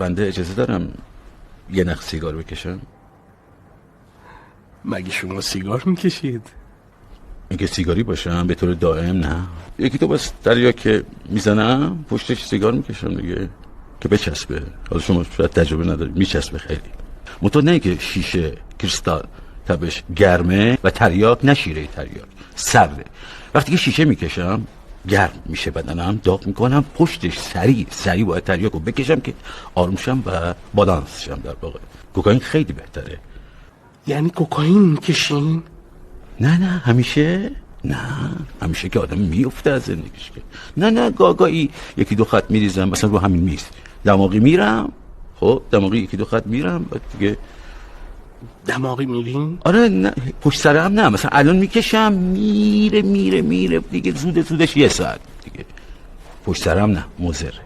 بنده اجازه دارم یه نخ سیگار بکشم؟ مگه شما سیگار میکشید؟ اینکه سیگاری باشم به طور دائم نه. یکی تو بس دریا که میزنم پشتش سیگار میکشم دیگه که بچسبه. حالا شما شاید تجربه ندارید، میچسبه خیلی. مطمئن نه که شیشه کریستال تبش گرمه و تریاک نه شیره تریاک سرده. وقتی که شیشه میکشم گرم میشه بدنم، داغ میکنم، پشتش سریع باید تریاکو بکشم که آرومشم و بالانس شم. در واقع کوکائین خیلی بهتره. یعنی کوکائین میکشین؟ نه همیشه نه، همیشه که آدم میفته از زندگیش که نه گاگایی یکی دو خط میریزم مثلا رو همین میز دماغی میرم. خب دماغی یکی دو خط میرم بعد دیگه. دماغی میرین؟ آره نه پشت سرم نه، مثلا الان میکشم میره دیگه زودش یه ساعت دیگه. پشت سرم نه مضره،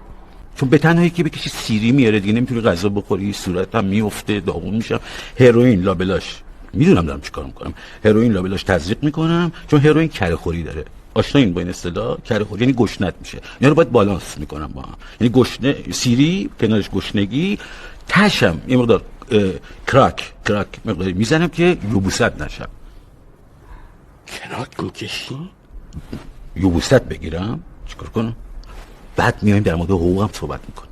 چون به تنهایی که بکشی سیری میاره دیگه، نمیتونی غذا بخوری، صورتم میفته، داغون میشم. هروئین لابلاش میدونم دارم چیکار میکنم. هروئین لابلاش تزریق میکنم چون هروئین کره خوری داره. آشنایین با این اصطلاح کره خوری؟ یعنی گشنت میشه. اینا رو باید بالانس میکنم با هم. یعنی گشنه سیری کنارش گشنگی، تشم یه مقدار کراک مقداری میزنم که یبوست نشم. کراک میکشی؟ یبوست بگیرم چیکار کنم؟ بعد میایم در مورد حقوقم صحبت میکنم.